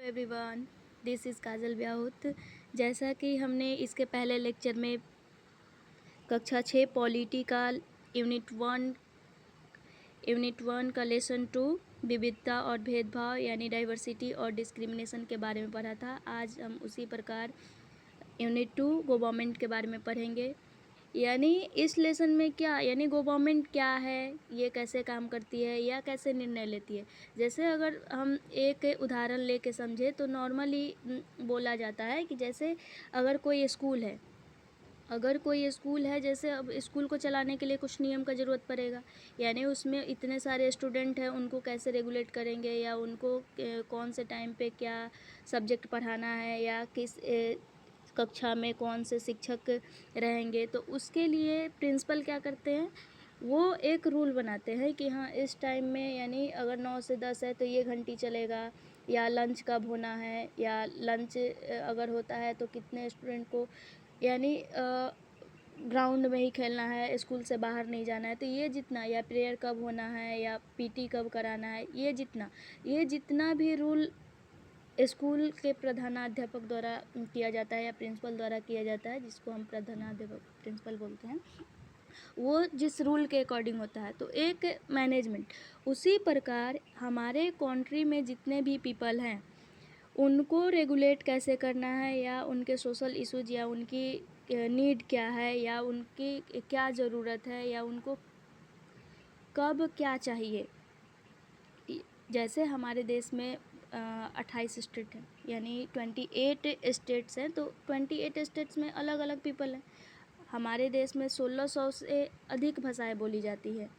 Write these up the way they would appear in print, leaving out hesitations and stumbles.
Everyone, this is काजल ब्याहुत। जैसा कि हमने इसके पहले लेक्चर में कक्षा 6 पॉलिटी का यूनिट 1 का लेसन 2 विविधता और भेदभाव यानी डाइवर्सिटी और डिस्क्रिमिनेशन के बारे में पढ़ा था। आज हम उसी प्रकार यूनिट 2 गवर्नमेंट के बारे में पढ़ेंगे। यानी इस लेसन में क्या यानी गवर्नमेंट क्या है, ये कैसे काम करती है या कैसे निर्णय लेती है। जैसे अगर हम एक उदाहरण लेके समझे तो नॉर्मली बोला जाता है कि जैसे अगर कोई स्कूल है जैसे अब स्कूल को चलाने के लिए कुछ नियम का ज़रूरत पड़ेगा। यानी उसमें इतने सारे स्टूडेंट हैं, उनको कैसे रेगुलेट करेंगे या उनको कौन से टाइम पे क्या सब्जेक्ट पढ़ाना है या किस कक्षा में कौन से शिक्षक रहेंगे। तो उसके लिए प्रिंसिपल क्या करते हैं, वो एक रूल बनाते हैं कि हाँ इस टाइम में यानी अगर 9 से 10 है तो ये घंटी चलेगा, या लंच कब होना है, या लंच अगर होता है तो कितने स्टूडेंट को यानी ग्राउंड में ही खेलना है, स्कूल से बाहर नहीं जाना है, तो ये जितना, या प्रेयर कब होना है या पीटी कब कराना है, ये जितना भी रूल स्कूल के प्रधानाध्यापक द्वारा किया जाता है या प्रिंसिपल द्वारा किया जाता है, जिसको हम प्रधानाध्यापक प्रिंसिपल बोलते हैं, वो जिस रूल के अकॉर्डिंग होता है। तो एक मैनेजमेंट उसी प्रकार हमारे कंट्री में जितने भी पीपल हैं उनको रेगुलेट कैसे करना है, या उनके सोशल इश्यूज या उनकी नीड क्या है या उनकी क्या ज़रूरत है या उनको कब क्या चाहिए। जैसे हमारे देश में 28 स्टेट हैं, यानी 28 स्टेट्स हैं, तो 28 स्टेट्स में अलग अलग पीपल हैं। हमारे देश में 1600 से अधिक भाषाएं बोली जाती है,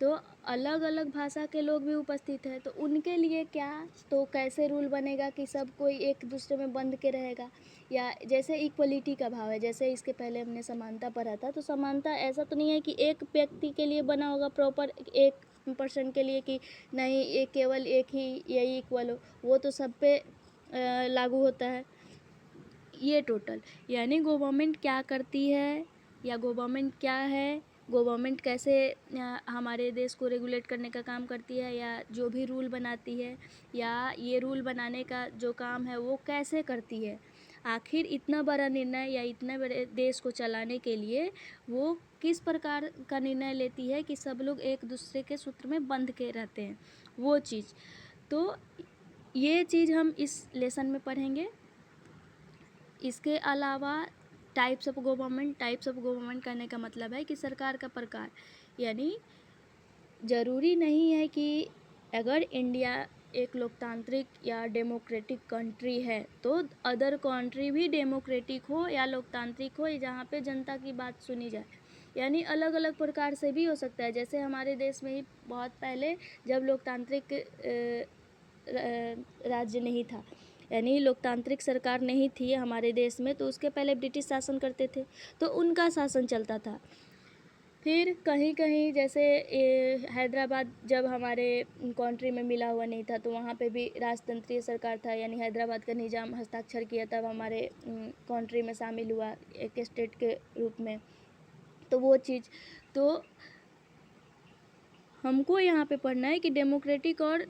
तो अलग अलग भाषा के लोग भी उपस्थित हैं। तो उनके लिए क्या, तो कैसे रूल बनेगा कि सब कोई एक दूसरे में बंध के रहेगा, या जैसे इक्वलिटी का भाव है। जैसे इसके पहले हमने समानता पढ़ा था, तो समानता ऐसा तो नहीं है कि एक व्यक्ति के लिए बना होगा प्रॉपर, एक पर्सन के लिए कि नहीं ये केवल एक ही यही इक्वल हो, वो तो सब पे लागू होता है। ये टोटल यानी गवर्नमेंट क्या करती है या गवर्नमेंट क्या है, गवर्नमेंट कैसे हमारे देश को रेगुलेट करने का काम करती है, या जो भी रूल बनाती है या ये रूल बनाने का जो काम है वो कैसे करती है। आखिर इतना बड़ा निर्णय या इतने बड़े देश को चलाने के लिए वो किस प्रकार का निर्णय लेती है कि सब लोग एक दूसरे के सूत्र में बंध के रहते हैं, वो चीज़। तो ये चीज़ हम इस लेसन में पढ़ेंगे। इसके अलावा टाइप्स ऑफ गवर्नमेंट करने का मतलब है कि सरकार का प्रकार। यानी ज़रूरी नहीं है कि अगर इंडिया एक लोकतांत्रिक या डेमोक्रेटिक कंट्री है तो अदर कंट्री भी डेमोक्रेटिक हो या लोकतांत्रिक हो, जहाँ पे जनता की बात सुनी जाए। यानी अलग अलग प्रकार से भी हो सकता है। जैसे हमारे देश में ही बहुत पहले जब लोकतांत्रिक राज्य नहीं था, यानी लोकतांत्रिक सरकार नहीं थी हमारे देश में, तो उसके पहले ब्रिटिश शासन करते थे, तो उनका शासन चलता था। फिर कहीं कहीं जैसे हैदराबाद जब हमारे कंट्री में मिला हुआ नहीं था, तो वहाँ पे भी राजतंत्रीय सरकार था, यानी हैदराबाद का निज़ाम हस्ताक्षर किया तब हमारे कंट्री में शामिल हुआ एक स्टेट के रूप में। तो वो चीज़, तो हमको यहाँ पे पढ़ना है कि डेमोक्रेटिक और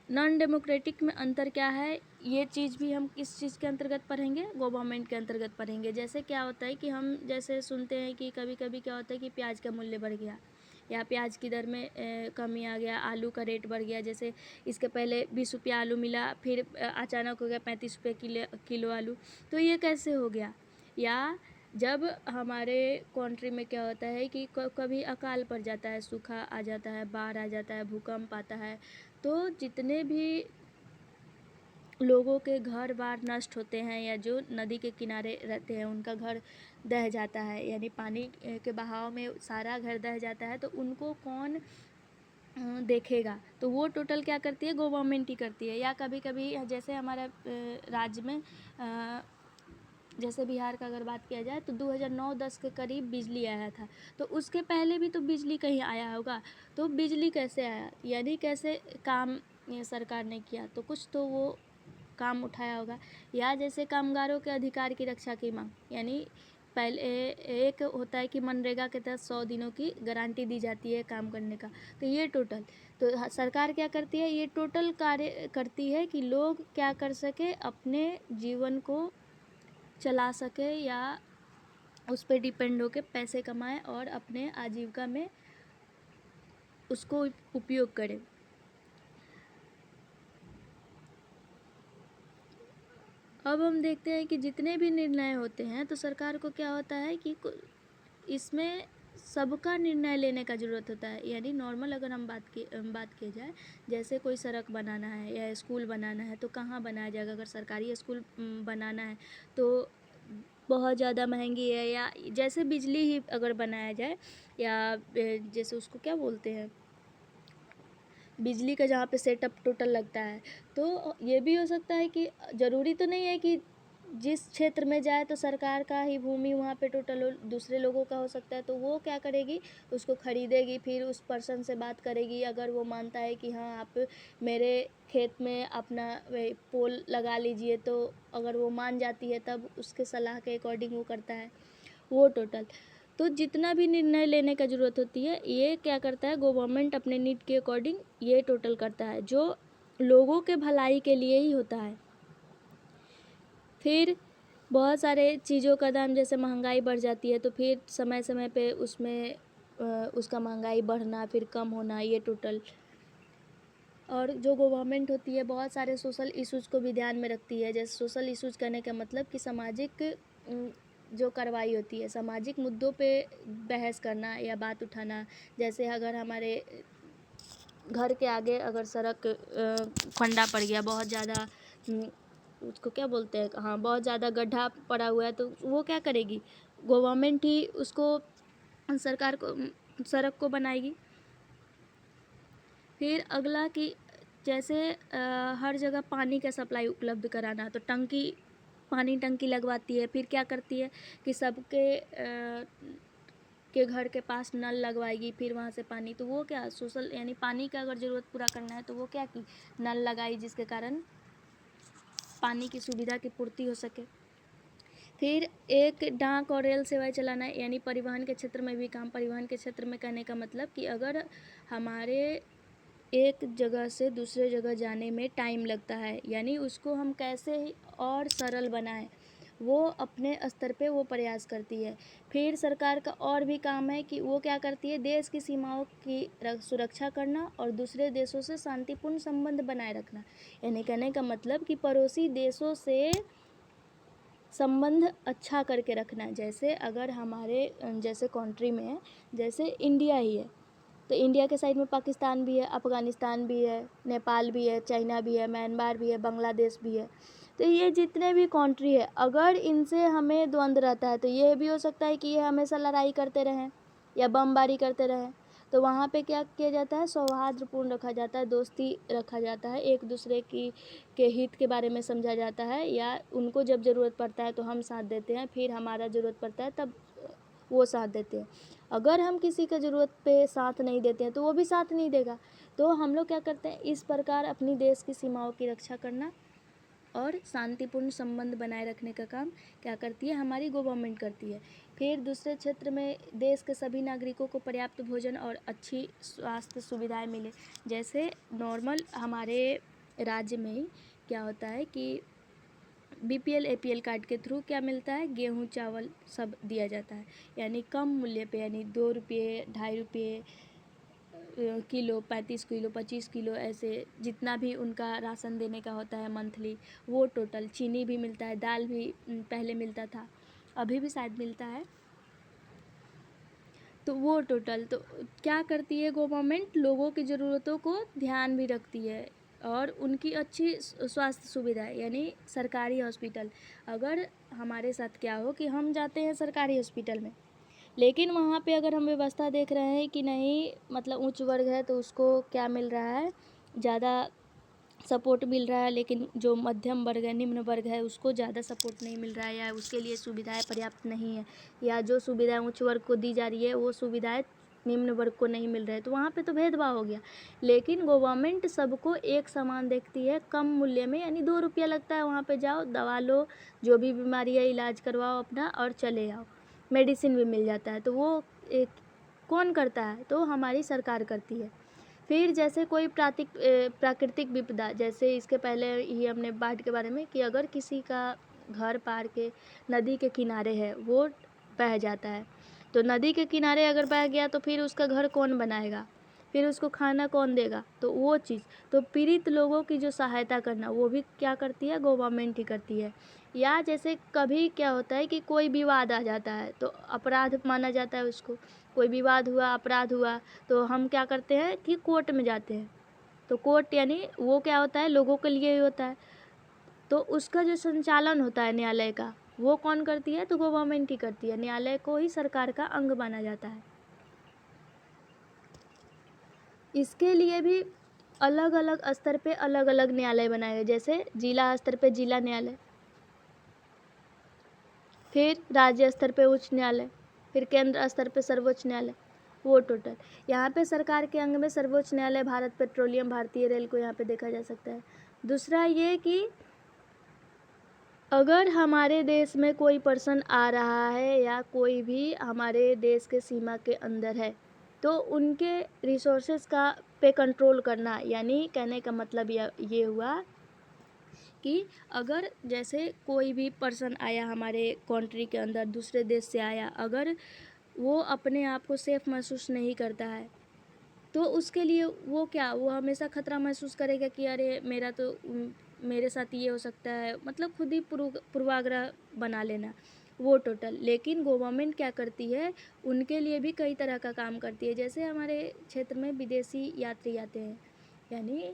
नॉन डेमोक्रेटिक में अंतर क्या है। ये चीज़ भी हम किस चीज़ के अंतर्गत पढ़ेंगे, गवर्नमेंट के अंतर्गत पढ़ेंगे। जैसे क्या होता है कि हम जैसे सुनते हैं कि कभी कभी क्या होता है कि प्याज का मूल्य बढ़ गया या प्याज की दर में कमी आ गया, आलू का रेट बढ़ गया। जैसे इसके पहले 20 रुपये आलू मिला, फिर अचानक हो गया 35 रुपये किलो आलू। तो ये कैसे हो गया। या जब हमारे कंट्री में क्या होता है कि कभी अकाल पड़ जाता है, सूखा आ जाता है, बाढ़ आ जाता है, भूकंप आता है, तो जितने भी लोगों के घर बार नष्ट होते हैं या जो नदी के किनारे रहते हैं उनका घर दह जाता है, यानी पानी के बहाव में सारा घर दह जाता है, तो उनको कौन देखेगा। तो वो टोटल क्या करती है, गवर्नमेंट ही करती है। या कभी कभी जैसे हमारा राज्य में जैसे बिहार का अगर बात किया जाए तो 2009-10 के करीब बिजली आया था, तो उसके पहले भी तो बिजली कहीं आया होगा। तो बिजली कैसे आया, यानी कैसे काम ये सरकार ने किया, तो कुछ तो वो काम उठाया होगा। या जैसे कामगारों के अधिकार की रक्षा की मांग, यानी पहले एक होता है कि मनरेगा के तहत 100 दिनों की गारंटी दी जाती है काम करने का, तो ये टोटल तो सरकार क्या करती है, ये टोटल कार्य करती है कि लोग क्या कर सके, अपने जीवन को चला सके या उस पर डिपेंड होके पैसे कमाए और अपने आजीविका में उसको उपयोग करें। अब हम देखते हैं कि जितने भी निर्णय होते हैं तो सरकार को क्या होता है कि इसमें सबका निर्णय लेने का ज़रूरत होता है। यानी नॉर्मल अगर हम बात की जाए, जैसे कोई सड़क बनाना है या स्कूल बनाना है तो कहाँ बनाया जाएगा। अगर सरकारी स्कूल बनाना है तो बहुत ज़्यादा महंगी है, या जैसे बिजली ही अगर बनाया जाए, या जैसे उसको क्या बोलते हैं, बिजली का जहाँ पे सेटअप टोटल लगता है, तो ये भी हो सकता है कि ज़रूरी तो नहीं है कि जिस क्षेत्र में जाए तो सरकार का ही भूमि वहाँ पे टोटल हो, दूसरे लोगों का हो सकता है। तो वो क्या करेगी, उसको खरीदेगी, फिर उस पर्सन से बात करेगी। अगर वो मानता है कि हाँ आप मेरे खेत में अपना पोल लगा लीजिए, तो अगर वो मान जाती है तब उसके सलाह के अकॉर्डिंग वो करता है वो टोटल। तो जितना भी निर्णय लेने का ज़रूरत होती है, ये क्या करता है, गवर्नमेंट अपने नीड के अकॉर्डिंग ये टोटल करता है, जो लोगों के भलाई के लिए ही होता है। फिर बहुत सारे चीज़ों का दाम, जैसे महंगाई बढ़ जाती है तो फिर समय समय पे उसमें उसका महंगाई बढ़ना फिर कम होना, ये टोटल। और जो गवर्नमेंट होती है बहुत सारे सोशल इश्यूज़ को भी ध्यान में रखती है। जैसे सोशल इश्यूज़ कहने का मतलब कि सामाजिक जो कार्रवाई होती है, सामाजिक मुद्दों पे बहस करना या बात उठाना। जैसे अगर हमारे घर के आगे अगर सड़क खंडा पड़ गया, बहुत ज़्यादा उसको क्या बोलते हैं, हाँ बहुत ज़्यादा गड्ढा पड़ा हुआ है, तो वो क्या करेगी, गवर्नमेंट ही उसको सरकार को सड़क को बनाएगी। फिर अगला कि जैसे हर जगह पानी का सप्लाई उपलब्ध कराना, तो पानी टंकी लगवाती है। फिर क्या करती है कि सबके के घर के पास नल लगवाएगी, फिर वहाँ से पानी, तो वो क्या सोशल, यानी पानी का अगर ज़रूरत पूरा करना है तो वो क्या की नल लगाई, जिसके कारण पानी की सुविधा की पूर्ति हो सके। फिर एक डाक और रेल सेवाएं चलाना, यानी परिवहन के क्षेत्र में भी काम। परिवहन के क्षेत्र में कहने का मतलब कि अगर हमारे एक जगह से दूसरे जगह जाने में टाइम लगता है, यानी उसको हम कैसे और सरल बनाएं, वो अपने स्तर पे वो प्रयास करती है। फिर सरकार का और भी काम है कि वो क्या करती है, देश की सीमाओं की सुरक्षा करना और दूसरे देशों से शांतिपूर्ण संबंध बनाए रखना। यानी कहने का मतलब कि पड़ोसी देशों से संबंध अच्छा करके रखना। जैसे अगर हमारे जैसे कंट्री में है, जैसे इंडिया ही है, तो इंडिया के साइड में पाकिस्तान भी है, अफ़गानिस्तान भी है, नेपाल भी है, चाइना भी है, म्यांमार भी है, बांग्लादेश भी है। तो ये जितने भी कंट्री है, अगर इनसे हमें द्वंद्व रहता है तो ये भी हो सकता है कि ये हमेशा लड़ाई करते रहें या बमबारी करते रहें। तो वहाँ पे क्या किया जाता है, सौहार्दपूर्ण रखा जाता है, दोस्ती रखा जाता है, एक दूसरे के हित के बारे में समझा जाता है, या उनको जब ज़रूरत पड़ता है तो हम साथ देते हैं, फिर हमारा ज़रूरत पड़ता है तब वो साथ देते हैं। अगर हम किसी का ज़रूरत पे साथ नहीं देते हैं तो वो भी साथ नहीं देगा। तो हम लोग क्या करते हैं, इस प्रकार अपनी देश की सीमाओं की रक्षा करना और शांतिपूर्ण संबंध बनाए रखने का काम क्या करती है, हमारी गवर्नमेंट करती है। फिर दूसरे क्षेत्र में देश के सभी नागरिकों को पर्याप्त भोजन और अच्छी स्वास्थ्य सुविधाएं मिले। जैसे नॉर्मल हमारे राज्य में ही क्या होता है कि BPL APL कार्ड के थ्रू क्या मिलता है, गेहूँ चावल सब दिया जाता है, यानी कम मूल्य पे, यानी 2 रुपये 2.5 रुपये किलो, 35 किलो 25 किलो, ऐसे जितना भी उनका राशन देने का होता है मंथली, वो टोटल। चीनी भी मिलता है, दाल भी पहले मिलता था, अभी भी शायद मिलता है, तो वो टोटल। तो क्या करती है गवर्नमेंट, लोगों की ज़रूरतों को ध्यान भी रखती है और उनकी अच्छी स्वास्थ्य सुविधा, यानी सरकारी हॉस्पिटल। अगर हमारे साथ क्या हो कि हम जाते हैं सरकारी हॉस्पिटल में, लेकिन वहाँ पे अगर हम व्यवस्था देख रहे हैं कि नहीं, मतलब उच्च वर्ग है तो उसको क्या मिल रहा है, ज़्यादा सपोर्ट मिल रहा है, लेकिन जो मध्यम वर्ग है, निम्न वर्ग है, उसको ज़्यादा सपोर्ट नहीं मिल रहा है, या उसके लिए सुविधाएं पर्याप्त नहीं है, या जो सुविधाएं उच्च वर्ग को दी जा रही है वो सुविधाएं निम्न वर्ग को नहीं मिल रहा है, तो वहाँ पे तो भेदभाव हो गया। लेकिन गवर्नमेंट सबको एक समान देखती है, कम मूल्य में, यानी 2 रुपया लगता है, वहाँ पे जाओ, दवा लो, जो भी बीमारी है इलाज करवाओ अपना और चले आओ। मेडिसिन भी मिल जाता है। तो वो एक कौन करता है? तो हमारी सरकार करती है। फिर जैसे कोई प्राकृतिक विपदा, जैसे इसके पहले ही हमने बाढ़ के बारे में कि अगर किसी का घर पार के नदी के किनारे है, वो बह जाता है, तो नदी के किनारे अगर बह गया तो फिर उसका घर कौन बनाएगा, फिर उसको खाना कौन देगा? तो वो चीज़, तो पीड़ित लोगों की जो सहायता करना वो भी क्या करती है? गवर्नमेंट ही करती है। या जैसे कभी क्या होता है कि कोई विवाद आ जाता है तो अपराध माना जाता है उसको, कोई विवाद हुआ, अपराध हुआ, तो हम क्या करते हैं कि कोर्ट में जाते हैं। तो कोर्ट यानी वो क्या होता है? लोगों के लिए ही होता है। तो उसका जो संचालन होता है न्यायालय का, वो कौन करती है? तो गवर्नमेंट ही करती है। न्यायालय को ही सरकार का अंग माना जाता है। इसके लिए भी अलग अलग स्तर पे अलग अलग न्यायालय बनाए गए, जैसे जिला स्तर पे जिला न्यायालय, फिर राज्य स्तर पे उच्च न्यायालय, फिर केंद्र स्तर पे सर्वोच्च न्यायालय। वो टोटल यहाँ पे सरकार के अंग में सर्वोच्च न्यायालय, भारत पेट्रोलियम, भारतीय रेल को यहाँ पे देखा जा सकता है। दूसरा ये कि अगर हमारे देश में कोई पर्सन आ रहा है या कोई भी हमारे देश के सीमा के अंदर है, तो उनके रिसोर्सेज का पे कंट्रोल करना, यानी कहने का मतलब ये हुआ कि अगर जैसे कोई भी पर्सन आया हमारे कंट्री के अंदर, दूसरे देश से आया, अगर वो अपने आप को सेफ़ महसूस नहीं करता है, तो उसके लिए वो हमेशा खतरा महसूस करेगा कि अरे मेरे साथ ये हो सकता है, मतलब खुद ही पूर्वाग्रह बना लेना, वो टोटल। लेकिन गवर्नमेंट क्या करती है? उनके लिए भी कई तरह का काम करती है। जैसे हमारे क्षेत्र में विदेशी यात्री आते हैं, यानी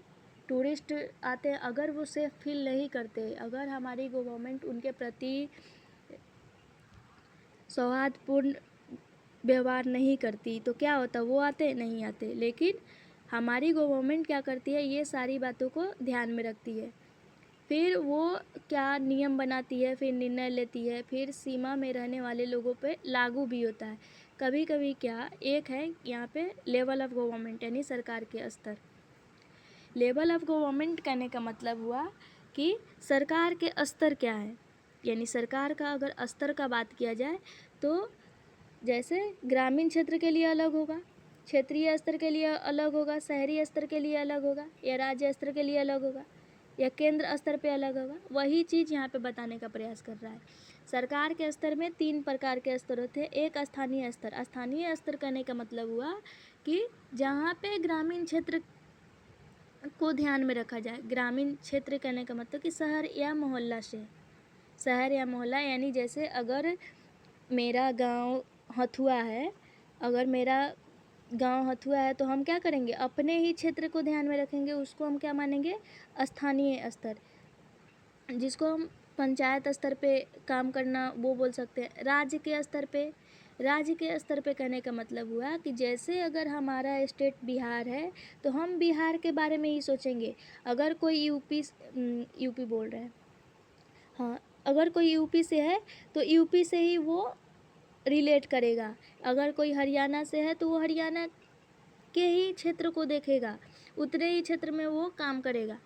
टूरिस्ट आते हैं, अगर वो सेफ फील नहीं करते, अगर हमारी गवर्नमेंट उनके प्रति सौहार्दपूर्ण व्यवहार नहीं करती, तो क्या होता? वो आते नहीं आते। लेकिन हमारी गवर्नमेंट क्या करती है? ये सारी बातों को ध्यान में रखती है। फिर वो क्या नियम बनाती है, फिर निर्णय लेती है, फिर सीमा में रहने वाले लोगों पे लागू भी होता है। कभी कभी क्या एक है यहाँ पे लेवल ऑफ गवर्नमेंट, यानी सरकार के स्तर। लेवल ऑफ गवर्नमेंट कहने का मतलब हुआ कि सरकार के स्तर क्या है, यानी सरकार का अगर स्तर का बात किया जाए तो जैसे ग्रामीण क्षेत्र के लिए अलग होगा, क्षेत्रीय स्तर के लिए अलग होगा, शहरी स्तर के लिए अलग होगा, या राज्य स्तर के लिए अलग होगा, या केंद्र स्तर पे अलग होगा। वही चीज़ यहाँ पे बताने का प्रयास कर रहा है। सरकार के स्तर में 3 प्रकार के स्तर होते हैं। एक स्थानीय स्तर। स्थानीय स्तर कहने का मतलब हुआ कि जहाँ पे ग्रामीण क्षेत्र को ध्यान में रखा जाए। ग्रामीण क्षेत्र कहने का मतलब कि शहर या मोहल्ला से, शहर या मोहल्ला, यानी जैसे अगर मेरा गांव हथुआ है, अगर मेरा गांव हथुआ है तो हम क्या करेंगे? अपने ही क्षेत्र को ध्यान में रखेंगे, उसको हम क्या मानेंगे? स्थानीय स्तर, जिसको हम पंचायत स्तर पे काम करना वो बोल सकते हैं। राज्य के स्तर पे कहने का मतलब हुआ कि जैसे अगर हमारा स्टेट बिहार है तो हम बिहार के बारे में ही सोचेंगे। अगर कोई यूपी बोल रहे हैं, हाँ, अगर कोई यूपी से है तो यूपी से ही वो रिलेट करेगा। अगर कोई हरियाणा से है तो वो हरियाणा के ही क्षेत्र को देखेगा, उतने ही क्षेत्र में वो काम करेगा।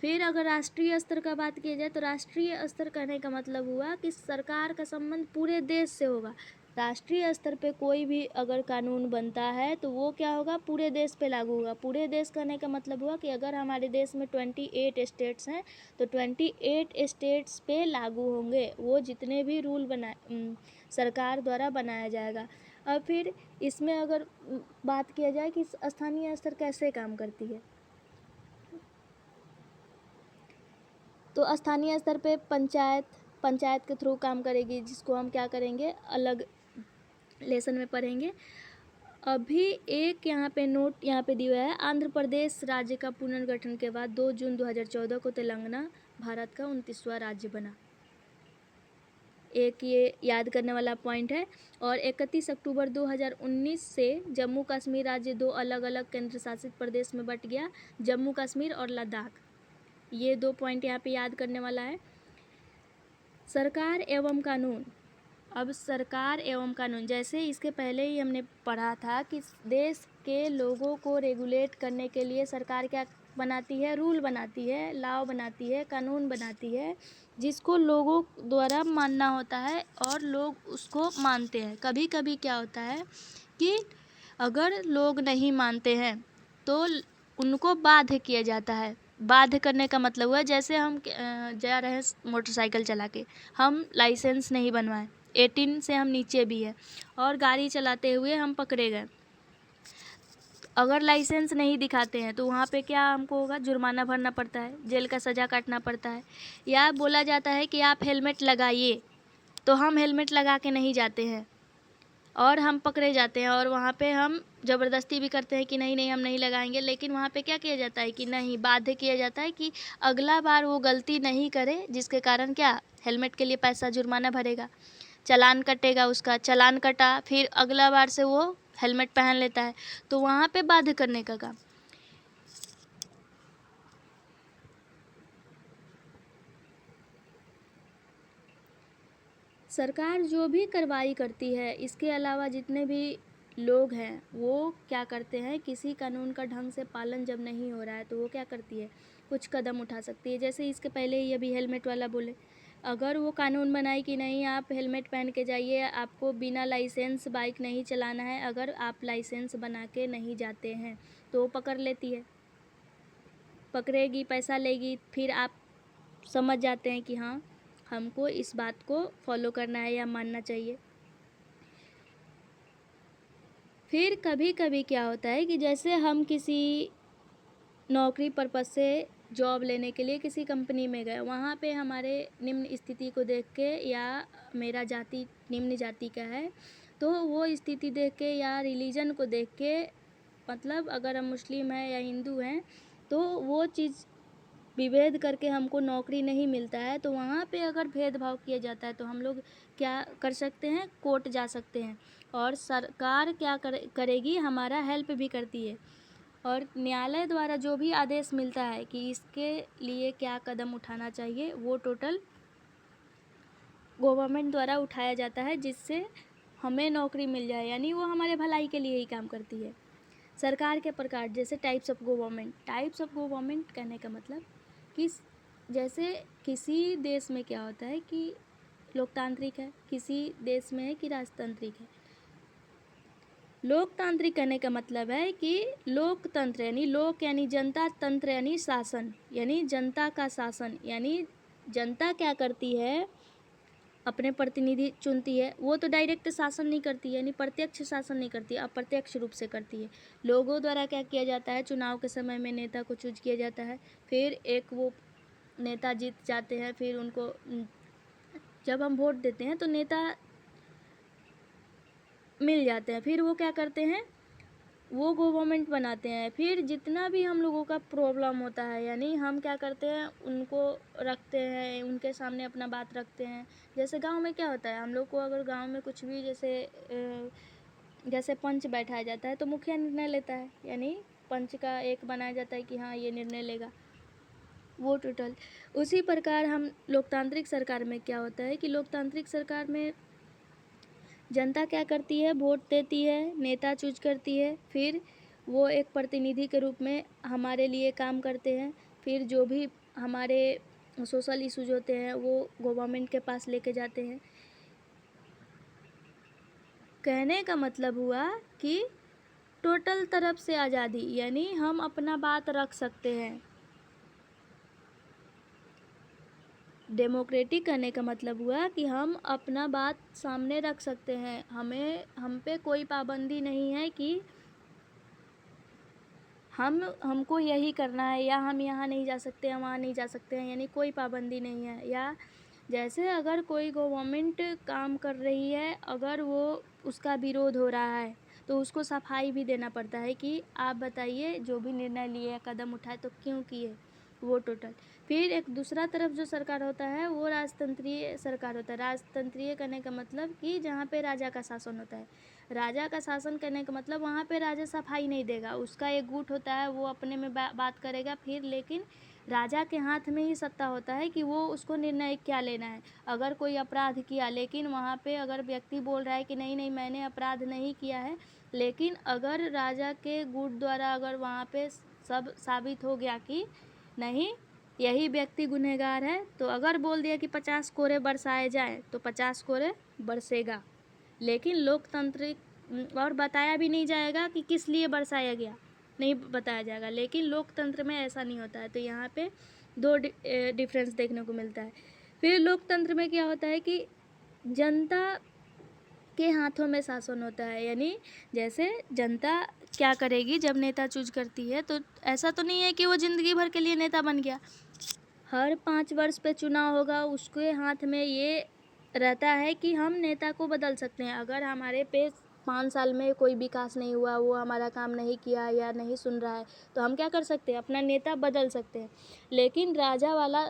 फिर अगर राष्ट्रीय स्तर का बात किया जाए तो राष्ट्रीय स्तर कहने का मतलब हुआ कि सरकार का संबंध पूरे देश से होगा। राष्ट्रीय स्तर पे कोई भी अगर कानून बनता है तो वो क्या होगा? पूरे देश पे लागू होगा। पूरे देश कहने का मतलब हुआ कि अगर हमारे देश में 28 स्टेट्स हैं तो 28 स्टेट्स पे लागू होंगे वो जितने भी रूल सरकार द्वारा बनाया जाएगा। अब फिर इसमें अगर बात किया जाए कि स्थानीय स्तर कैसे काम करती है, तो स्थानीय स्तर पे पंचायत के थ्रू काम करेगी, जिसको हम क्या करेंगे? अलग लेसन में पढ़ेंगे। अभी एक यहाँ पे नोट यहाँ पे दिया है, आंध्र प्रदेश राज्य का पुनर्गठन के बाद 2 जून 2014 को तेलंगाना भारत का 29वां राज्य बना। एक ये याद करने वाला पॉइंट है। और 31 अक्टूबर 2019 से जम्मू कश्मीर राज्य 2 अलग अलग केंद्र शासित प्रदेश में बट गया, जम्मू कश्मीर और लद्दाख। ये 2 पॉइंट यहाँ पे याद करने वाला है। सरकार एवं कानून। अब सरकार एवं कानून, जैसे इसके पहले ही हमने पढ़ा था कि देश के लोगों को रेगुलेट करने के लिए सरकार क्या बनाती है, रूल बनाती है, लॉ बनाती है, कानून बनाती है, जिसको लोगों द्वारा मानना होता है और लोग उसको मानते हैं। कभी कभी क्या होता है कि अगर लोग नहीं मानते हैं तो उनको बाध्य किया जाता है। बाध्य करने का मतलब हुआ जैसे हम जा रहे हैं मोटरसाइकिल चला के, हम लाइसेंस नहीं बनवाए, 18 से हम नीचे भी है और गाड़ी चलाते हुए हम पकड़े गए, अगर लाइसेंस नहीं दिखाते हैं तो वहाँ पे क्या हमको होगा, जुर्माना भरना पड़ता है, जेल का सज़ा काटना पड़ता है। या बोला जाता है कि आप हेलमेट लगाइए, तो हम हेलमेट लगा के नहीं जाते हैं और हम पकड़े जाते हैं और वहाँ पे हम ज़बरदस्ती भी करते हैं कि नहीं नहीं हम नहीं लगाएंगे, लेकिन वहाँ पे क्या किया जाता है कि नहीं, बाध्य किया जाता है कि अगला बार वो गलती नहीं करे, जिसके कारण क्या, हेलमेट के लिए पैसा जुर्माना भरेगा, चालान कटेगा, उसका चालान कटा, फिर अगला बार से वो हेलमेट पहन लेता है। तो वहाँ पे बाध्य करने का काम। सरकार जो भी कार्रवाई करती है, इसके अलावा जितने भी लोग हैं वो क्या करते हैं, किसी कानून का ढंग से पालन जब नहीं हो रहा है तो वो क्या करती है, कुछ कदम उठा सकती है। जैसे इसके पहले ही अभी हेलमेट वाला बोले, अगर वो कानून बनाए कि नहीं आप हेलमेट पहन के जाइए, आपको बिना लाइसेंस बाइक नहीं चलाना है, अगर आप लाइसेंस बना के नहीं जाते हैं तो वो पकड़ लेती है, पकड़ेगी, पैसा लेगी, फिर आप समझ जाते हैं कि हाँ हमको इस बात को फॉलो करना है या मानना चाहिए। फिर कभी कभी क्या होता है कि जैसे हम किसी नौकरी पर्पज़ से जॉब लेने के लिए किसी कंपनी में गए, वहाँ पे हमारे निम्न स्थिति को देख के, या मेरा जाति निम्न जाति का है तो वो स्थिति देख के या रिलीजन को देख के, मतलब अगर हम मुस्लिम हैं या हिंदू हैं तो वो चीज़ विभेद करके हमको नौकरी नहीं मिलता है, तो वहाँ पे अगर भेदभाव किया जाता है तो हम लोग क्या कर सकते हैं, कोर्ट जा सकते हैं और सरकार क्या करेगी, हमारा हेल्प भी करती है। और न्यायालय द्वारा जो भी आदेश मिलता है कि इसके लिए क्या कदम उठाना चाहिए, वो टोटल गवर्नमेंट द्वारा उठाया जाता है, जिससे हमें नौकरी मिल जाए, यानी वो हमारे भलाई के लिए ही काम करती है। सरकार के प्रकार, जैसे types of government. Types of government कहने का मतलब कि जैसे किसी देश में क्या होता है कि लोकतांत्रिक है, किसी देश में है कि राजतांत्रिक है। लोकतांत्रिक कहने का मतलब है कि लोकतंत्र यानी लोक यानी जनता, तंत्र यानी शासन, यानी जनता का शासन, यानी जनता क्या करती है, अपने प्रतिनिधि चुनती है, वो तो डायरेक्ट शासन नहीं करती, यानी प्रत्यक्ष शासन नहीं करती, अप्रत्यक्ष रूप से करती है। लोगों द्वारा क्या किया जाता है, चुनाव के समय में नेता को चूज किया जाता है, फिर एक वो नेता जीत जाते हैं, फिर उनको जब हम वोट देते हैं तो नेता मिल जाते हैं, फिर वो क्या करते हैं, वो गवर्नमेंट बनाते हैं। फिर जितना भी हम लोगों का प्रॉब्लम होता है, यानी हम क्या करते हैं, उनको रखते हैं, उनके सामने अपना बात रखते हैं। जैसे गांव में क्या होता है, हम लोग को अगर गांव में कुछ भी जैसे पंच बैठाया जाता है तो मुखिया निर्णय लेता है, यानी पंच का एक बनाया जाता है कि हाँ ये निर्णय लेगा, वो टोटल। उसी प्रकार हम लोकतांत्रिक सरकार में क्या होता है कि लोकतांत्रिक सरकार में जनता क्या करती है, वोट देती है, नेता चूज करती है, फिर वो एक प्रतिनिधि के रूप में हमारे लिए काम करते हैं। फिर जो भी हमारे सोशल इश्यूज होते हैं वो गवर्नमेंट के पास लेके जाते हैं। कहने का मतलब हुआ कि टोटल तरफ से आज़ादी, यानी हम अपना बात रख सकते हैं। डेमोक्रेटिक कहने का मतलब हुआ कि हम अपना बात सामने रख सकते हैं, हम पे कोई पाबंदी नहीं है कि हमको यही करना है, या हम यहाँ नहीं जा सकते हैं, वहाँ नहीं जा सकते हैं, यानी कोई पाबंदी नहीं है। या जैसे अगर कोई गवर्नमेंट काम कर रही है, अगर वो उसका विरोध हो रहा है तो उसको सफाई भी देना पड़ता है कि आप बताइए जो भी निर्णय लिए, कदम उठाए तो क्यों किए, वो टोटल। फिर एक दूसरा तरफ जो सरकार होता है वो राजतंत्रीय सरकार होता है। राजतंत्रीय करने का मतलब कि जहाँ पे राजा का शासन होता है। राजा का शासन करने का मतलब वहाँ पे राजा सफाई नहीं देगा, उसका एक गुट होता है, वो अपने में बात करेगा, फिर लेकिन राजा के हाथ में ही सत्ता होता है कि वो उसको निर्णय क्या लेना है। अगर कोई अपराध किया, लेकिन वहाँ पे अगर व्यक्ति बोल रहा है कि नहीं नहीं मैंने अपराध नहीं किया है, लेकिन अगर राजा के गुट द्वारा अगर वहाँ पे सब साबित हो गया कि नहीं, यही व्यक्ति गुनहगार है, तो अगर बोल दिया कि 50 कोरे बरसाए जाए तो 50 कोरे बरसेगा। लेकिन लोकतंत्र और बताया भी नहीं जाएगा कि किस लिए बरसाया गया, नहीं बताया जाएगा। लेकिन लोकतंत्र में ऐसा नहीं होता है। तो यहाँ पे दो डिफरेंस देखने को मिलता है। फिर लोकतंत्र में क्या होता है कि जनता के हाथों में शासन होता है, यानी जैसे जनता क्या करेगी जब नेता चूज करती है, तो ऐसा तो नहीं है कि वो ज़िंदगी भर के लिए नेता बन गया। हर 5 वर्ष पे चुनाव होगा, उसके हाथ में ये रहता है कि हम नेता को बदल सकते हैं। अगर हमारे पे 5 साल में कोई विकास नहीं हुआ, वो हमारा काम नहीं किया या नहीं सुन रहा है, तो हम क्या कर सकते हैं, अपना नेता बदल सकते हैं। लेकिन राजा वाला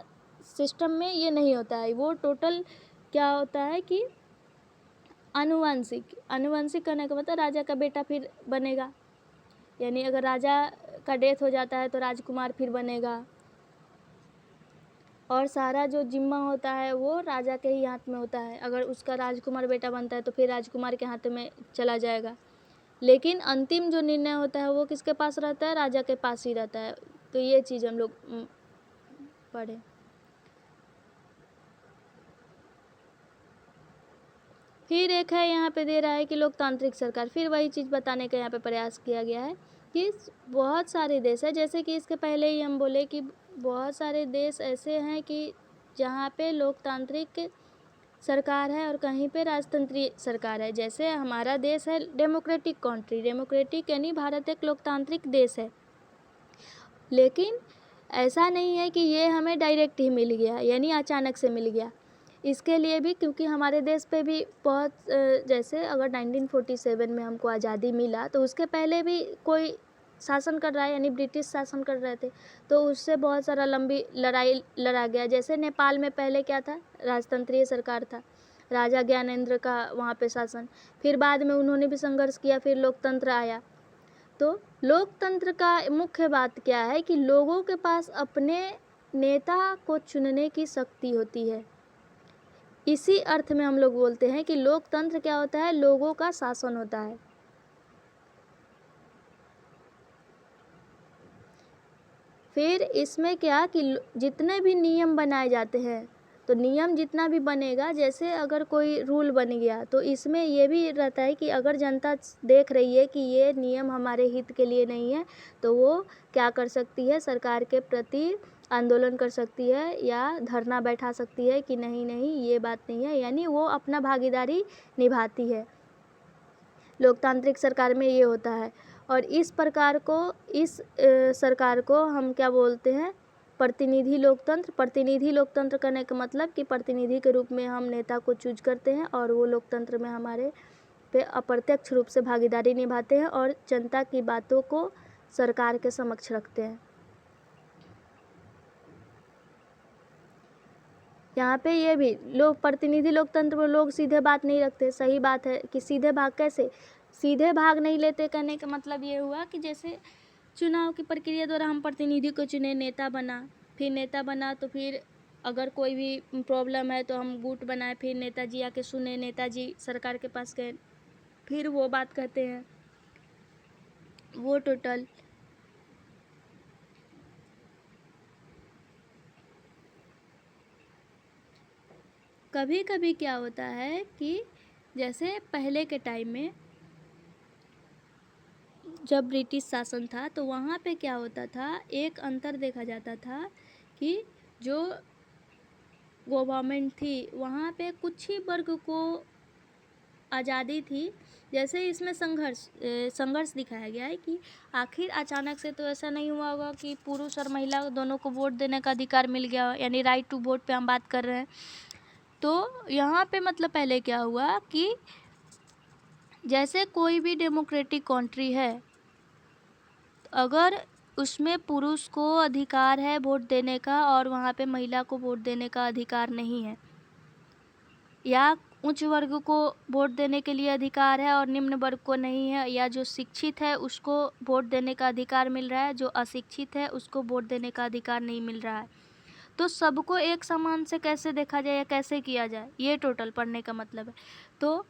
सिस्टम में ये नहीं होता है। वो टोटल क्या होता है कि अनुवंशिक करने का मतलब राजा का बेटा फिर बनेगा, यानी अगर राजा का डेथ हो जाता है तो राजकुमार फिर बनेगा, और सारा जो जिम्मा होता है वो राजा के ही हाथ में होता है। अगर उसका राजकुमार बेटा बनता है तो फिर राजकुमार के हाथ में चला जाएगा। लेकिन अंतिम जो निर्णय होता है वो किसके पास रहता है, राजा के पास ही रहता है। तो ये चीज़ हम लोग पढ़े। फिर एक है यहाँ पे दे रहा है कि लोकतांत्रिक सरकार, फिर वही चीज़ बताने का यहाँ पे प्रयास किया गया है कि बहुत सारे देश है, जैसे कि इसके पहले ही हम बोले कि बहुत सारे देश ऐसे हैं कि जहाँ पे लोकतांत्रिक सरकार है और कहीं पे राजतंत्रीय सरकार है। जैसे हमारा देश है डेमोक्रेटिक कंट्री, डेमोक्रेटिक यानी भारत एक लोकतांत्रिक देश है। लेकिन ऐसा नहीं है कि ये हमें डायरेक्ट ही मिल गया, यानी अचानक से मिल गया। इसके लिए भी क्योंकि हमारे देश पे भी बहुत जैसे अगर 1947 में हमको आज़ादी मिला तो उसके पहले भी कोई शासन कर रहा है, यानी ब्रिटिश शासन कर रहे थे, तो उससे बहुत सारा लंबी लड़ाई लड़ा गया। जैसे नेपाल में पहले क्या था, राजतंत्रीय सरकार था, राजा ज्ञानेंद्र का वहाँ पे शासन। फिर बाद में उन्होंने भी संघर्ष किया, फिर लोकतंत्र आया। तो लोकतंत्र का मुख्य बात क्या है कि लोगों के पास अपने नेता को चुनने की शक्ति होती है। इसी अर्थ में हम लोग बोलते हैं कि लोकतंत्र क्या होता है, लोगों का शासन होता है। फिर इसमें क्या कि जितने भी नियम बनाए जाते हैं, तो नियम जितना भी बनेगा, जैसे अगर कोई रूल बन गया तो इसमें ये भी रहता है कि अगर जनता देख रही है कि ये नियम हमारे हित के लिए नहीं है, तो वो क्या कर सकती है, सरकार के प्रति आंदोलन कर सकती है या धरना बैठा सकती है कि नहीं नहीं ये बात नहीं है, यानी वो अपना भागीदारी निभाती है। लोकतांत्रिक सरकार में ये होता है। और इस प्रकार को सरकार को हम क्या बोलते हैं, प्रतिनिधि लोकतंत्र। प्रतिनिधि लोकतंत्र करने का मतलब कि प्रतिनिधि के रूप में हम नेता को चूज करते हैं और वो लोकतंत्र में हमारे पे अप्रत्यक्ष रूप से भागीदारी निभाते हैं और जनता की बातों को सरकार के समक्ष रखते हैं। यहाँ पे ये भी लोग प्रतिनिधि लोकतंत्र में लोग सीधे बात नहीं रखते। सही बात है कि सीधे भाग कैसे, सीधे भाग नहीं लेते। कहने का मतलब ये हुआ कि जैसे चुनाव की प्रक्रिया द्वारा हम प्रतिनिधि को चुने, नेता बना, फिर नेता बना तो फिर अगर कोई भी प्रॉब्लम है तो हम गुट बनाए, फिर नेताजी आके सुने, नेताजी सरकार के पास गए, फिर वो बात कहते हैं। वो टोटल कभी कभी क्या होता है कि जैसे पहले के टाइम में जब ब्रिटिश शासन था तो वहाँ पे क्या होता था, एक अंतर देखा जाता था कि जो गवर्नमेंट थी वहाँ पे कुछ ही वर्ग को आज़ादी थी। जैसे इसमें संघर्ष दिखाया गया है कि आखिर अचानक से तो ऐसा नहीं हुआ होगा कि पुरुष और महिला दोनों को वोट देने का अधिकार मिल गया, यानी राइट टू वोट पे हम बात कर रहे हैं। तो यहाँ पे मतलब पहले क्या हुआ कि जैसे कोई भी डेमोक्रेटिक कंट्री है, अगर उसमें पुरुष को अधिकार है वोट देने का और वहाँ पे महिला को वोट देने का अधिकार नहीं है, या उच्च वर्ग को वोट देने के लिए अधिकार है और निम्न वर्ग को नहीं है, या जो शिक्षित है उसको वोट देने का अधिकार मिल रहा है, जो अशिक्षित है उसको वोट देने का अधिकार नहीं मिल रहा है, तो सबको एक समान से कैसे देखा जाए या कैसे किया जाए, ये टोटल पढ़ने का मतलब है। तो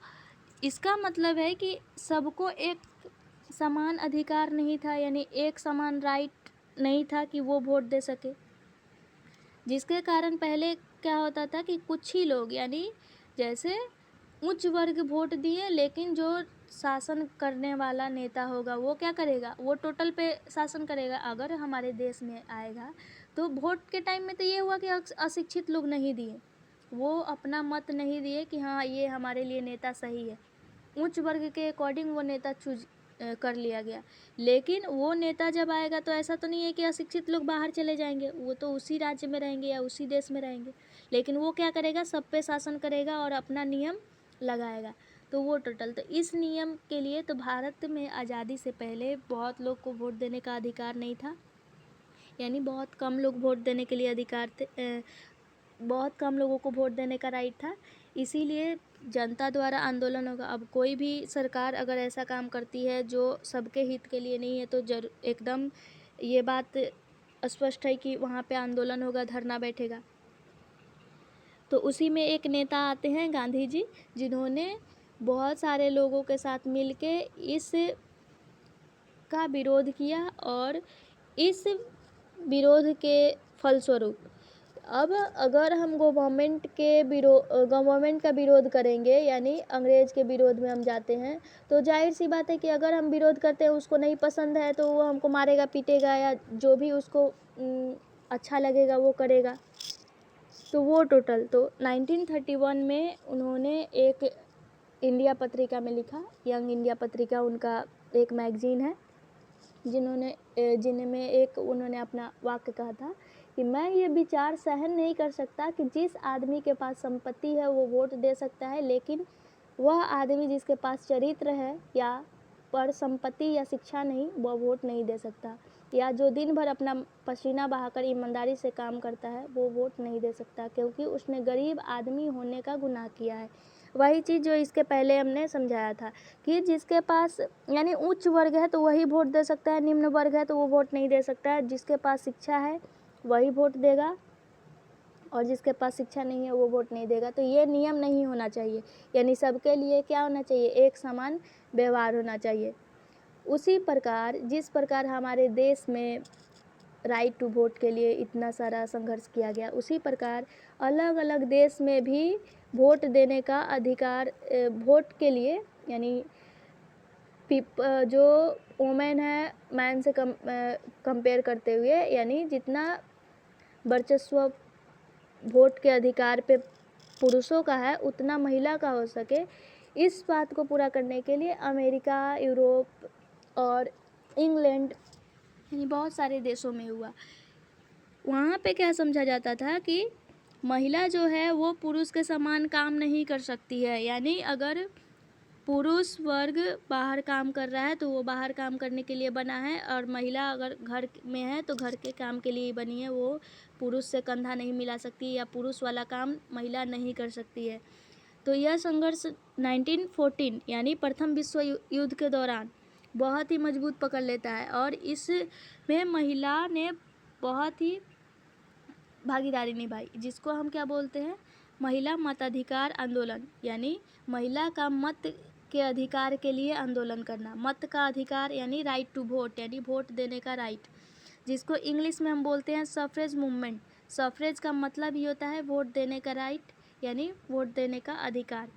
इसका मतलब है कि सबको एक समान अधिकार नहीं था, यानी एक समान राइट नहीं था कि वो वोट दे सके, जिसके कारण पहले क्या होता था कि कुछ ही लोग, यानी जैसे उच्च वर्ग वोट दिए, लेकिन जो शासन करने वाला नेता होगा वो क्या करेगा, वो टोटल पे शासन करेगा। अगर हमारे देश में आएगा तो वोट के टाइम में तो ये हुआ कि अशिक्षित लोग नहीं दिए, वो अपना मत नहीं दिए कि हाँ ये हमारे लिए नेता सही है, उच्च वर्ग के अकॉर्डिंग वो नेता चूज कर लिया गया। लेकिन वो नेता जब आएगा तो ऐसा तो नहीं है कि अशिक्षित लोग बाहर चले जाएंगे, वो तो उसी राज्य में रहेंगे या उसी देश में रहेंगे, लेकिन वो क्या करेगा, सब पे शासन करेगा और अपना नियम लगाएगा। तो वो टोटल, तो इस नियम के लिए तो भारत में आज़ादी से पहले बहुत लोग को वोट देने का अधिकार नहीं था, यानी बहुत कम लोग वोट देने के लिए अधिकार थे, बहुत कम लोगों को वोट देने का राइट था। इसीलिए जनता द्वारा आंदोलन होगा। अब कोई भी सरकार अगर ऐसा काम करती है जो सबके हित के लिए नहीं है तो एकदम ये बात स्पष्ट है कि वहाँ पे आंदोलन होगा, धरना बैठेगा। तो उसी में एक नेता आते हैं गांधी जी, जिन्होंने बहुत सारे लोगों के साथ मिलके इस का विरोध किया, और इस विरोध के फलस्वरूप अब अगर हम गवर्नमेंट का विरोध करेंगे, यानी अंग्रेज़ के विरोध में हम जाते हैं, तो जाहिर सी बात है कि अगर हम विरोध करते हैं, उसको नहीं पसंद है तो वो हमको मारेगा पीटेगा, या जो भी उसको अच्छा लगेगा वो करेगा। तो वो टोटल, तो 1931 में उन्होंने एक इंडिया पत्रिका में लिखा, यंग इंडिया पत्रिका उनका एक मैगजीन है, जिनमें एक उन्होंने अपना वाक्य कहा था कि मैं ये विचार सहन नहीं कर सकता कि जिस आदमी के पास संपत्ति है वो वोट दे सकता है, लेकिन वह आदमी जिसके पास चरित्र है या पर संपत्ति या शिक्षा नहीं, वह वोट नहीं दे सकता, या जो दिन भर अपना पसीना बहाकर ईमानदारी से काम करता है वो वोट नहीं दे सकता, क्योंकि उसने गरीब आदमी होने का गुनाह किया है। वही चीज़ जो इसके पहले हमने समझाया था कि जिसके पास यानी उच्च वर्ग है तो वही वोट दे सकता है, निम्न वर्ग है तो वो वोट नहीं दे सकता है। जिसके पास शिक्षा है वही वोट देगा और जिसके पास शिक्षा नहीं है वो वोट नहीं देगा। तो ये नियम नहीं होना चाहिए, यानी सबके लिए क्या होना चाहिए, एक समान व्यवहार होना चाहिए। उसी प्रकार जिस प्रकार हमारे देश में राइट टू वोट के लिए इतना सारा संघर्ष किया गया, उसी प्रकार अलग अलग देश में भी वोट देने का अधिकार, वोट के लिए यानी जो वुमेन है मैन से कंपेयर करते हुए, यानी जितना वर्चस्व वोट के अधिकार पे पुरुषों का है उतना महिला का हो सके, इस बात को पूरा करने के लिए अमेरिका, यूरोप और इंग्लैंड यानी बहुत सारे देशों में हुआ। वहाँ पे क्या समझा जाता था कि महिला जो है वो पुरुष के समान काम नहीं कर सकती है, यानी अगर पुरुष वर्ग बाहर काम कर रहा है तो वो बाहर काम करने के लिए बना है, और महिला अगर घर में है तो घर के काम के लिए ही बनी है, वो पुरुष से कंधा नहीं मिला सकती या पुरुष वाला काम महिला नहीं कर सकती है। तो यह संघर्ष 1914 यानी प्रथम विश्व युद्ध के दौरान बहुत ही मजबूत पकड़ लेता है, और इसमें महिला ने बहुत ही भागीदारी निभाई, जिसको हम क्या बोलते हैं, महिला मताधिकार आंदोलन, यानी महिला का मत के अधिकार के लिए आंदोलन करना। मत का अधिकार यानी राइट टू वोट, यानी वोट देने का राइट, जिसको इंग्लिश में हम बोलते हैं सफरेज मूवमेंट। सफरेज का मतलब ही होता है वोट देने का राइट, यानी वोट देने का अधिकार।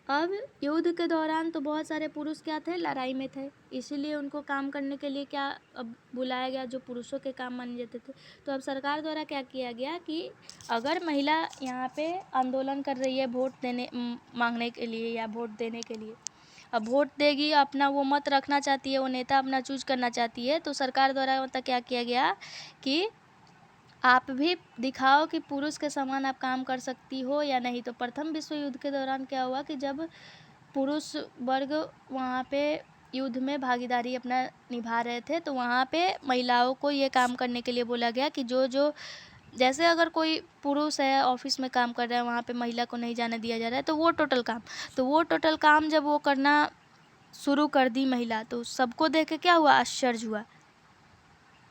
अब युद्ध के दौरान तो बहुत सारे पुरुष क्या थे, लड़ाई में थे, इसीलिए उनको काम करने के लिए क्या अब बुलाया गया, जो पुरुषों के काम माने जाते थे। तो अब सरकार द्वारा क्या किया गया कि अगर महिला यहाँ पे आंदोलन कर रही है वोट देने मांगने के लिए या वोट देने के लिए, अब वोट देगी, अपना वो मत रखना चाहती है, वो नेता अपना चूज करना चाहती है, तो सरकार द्वारा मतलब क्या किया गया कि आप भी दिखाओ कि पुरुष के समान आप काम कर सकती हो या नहीं। तो प्रथम विश्व युद्ध के दौरान क्या हुआ कि जब पुरुष वर्ग वहाँ पे युद्ध में भागीदारी अपना निभा रहे थे, तो वहाँ पे महिलाओं को ये काम करने के लिए बोला गया कि जो जैसे अगर कोई पुरुष है ऑफिस में काम कर रहा है, वहाँ पे महिला को नहीं जाने दिया जा रहा है, तो वो टोटल काम जब वो करना शुरू कर दी महिला, तो सबको देख के क्या हुआ, आश्चर्य हुआ।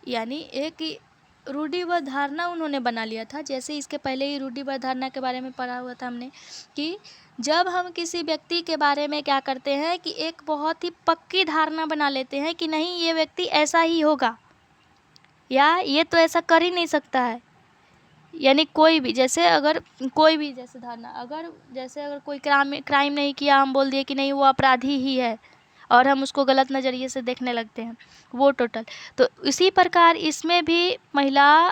यानी एक रूढ़िवाद धारणा उन्होंने बना लिया था। जैसे इसके पहले ही रूढ़िवाद धारणा के बारे में पढ़ा हुआ था हमने कि जब हम किसी व्यक्ति के बारे में क्या करते हैं कि एक बहुत ही पक्की धारणा बना लेते हैं कि नहीं ये व्यक्ति ऐसा ही होगा, या ये तो ऐसा कर ही नहीं सकता है। यानी कोई भी जैसे धारणा, अगर कोई क्राइम नहीं किया, हम बोल दिए कि नहीं वो अपराधी ही है और हम उसको गलत नज़रिए से देखने लगते हैं, वो टोटल। तो इसी प्रकार इसमें भी महिला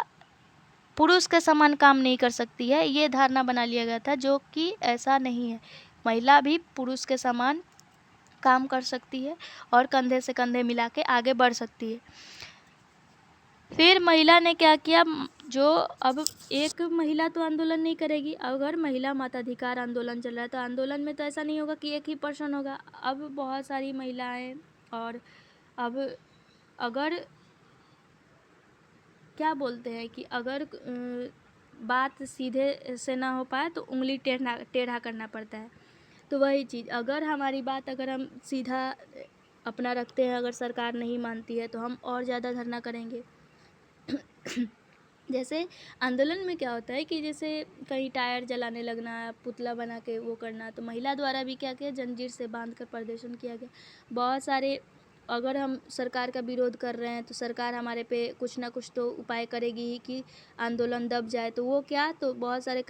पुरुष के समान काम नहीं कर सकती है, ये धारणा बना लिया गया था, जो कि ऐसा नहीं है। महिला भी पुरुष के समान काम कर सकती है और कंधे से कंधे मिला के आगे बढ़ सकती है। फिर महिला ने क्या किया, जो अब एक महिला तो आंदोलन नहीं करेगी। अगर महिला मताधिकार आंदोलन चल रहा है तो आंदोलन में तो ऐसा नहीं होगा कि एक ही पर्सन होगा, अब बहुत सारी महिलाएं। और अब अगर क्या बोलते हैं कि अगर बात सीधे से ना हो पाए तो उंगली टेढ़ा करना पड़ता है। तो वही चीज़, अगर हमारी बात अगर हम सीधा अपना रखते हैं, अगर सरकार नहीं मानती है तो हम और ज़्यादा धरना करेंगे। जैसे आंदोलन में क्या होता है कि जैसे कहीं टायर जलाने लगना, पुतला बना के वो करना, तो महिला द्वारा भी क्या किया, जंजीर से बांध कर प्रदर्शन किया गया। बहुत सारे, अगर हम सरकार का विरोध कर रहे हैं तो सरकार हमारे पे कुछ ना कुछ तो उपाय करेगी ही कि आंदोलन दब जाए। तो वो क्या, तो बहुत सारे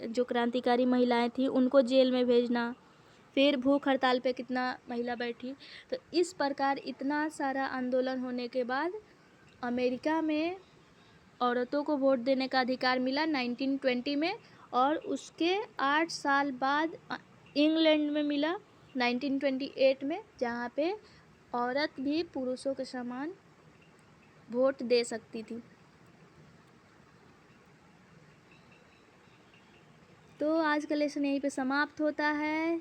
जो क्रांतिकारी महिलाएं थी उनको जेल में भेजना, फिर भूख हड़ताल पे कितना महिला बैठी। तो इस प्रकार इतना सारा आंदोलन होने के बाद अमेरिका में औरतों को वोट देने का अधिकार मिला 1920 में, और उसके 8 साल बाद इंग्लैंड में मिला 1928 में, जहाँ पे औरत भी पुरुषों के समान वोट दे सकती थी। तो आज का लेसन यहीं पे समाप्त होता है।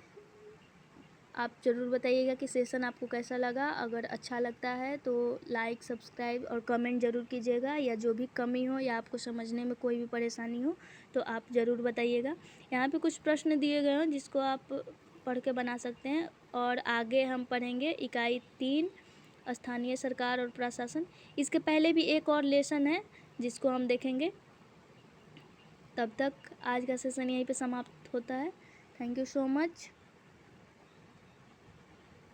आप ज़रूर बताइएगा कि सेशन आपको कैसा लगा। अगर अच्छा लगता है तो लाइक, सब्सक्राइब और कमेंट ज़रूर कीजिएगा, या जो भी कमी हो या आपको समझने में कोई भी परेशानी हो तो आप ज़रूर बताइएगा। यहाँ पे कुछ प्रश्न दिए गए हैं जिसको आप पढ़ के बना सकते हैं। और आगे हम पढ़ेंगे इकाई 3 स्थानीय सरकार और प्रशासन। इसके पहले भी एक और लेसन है जिसको हम देखेंगे। तब तक आज का सेशन यहीं पे समाप्त होता है। Thank you so much.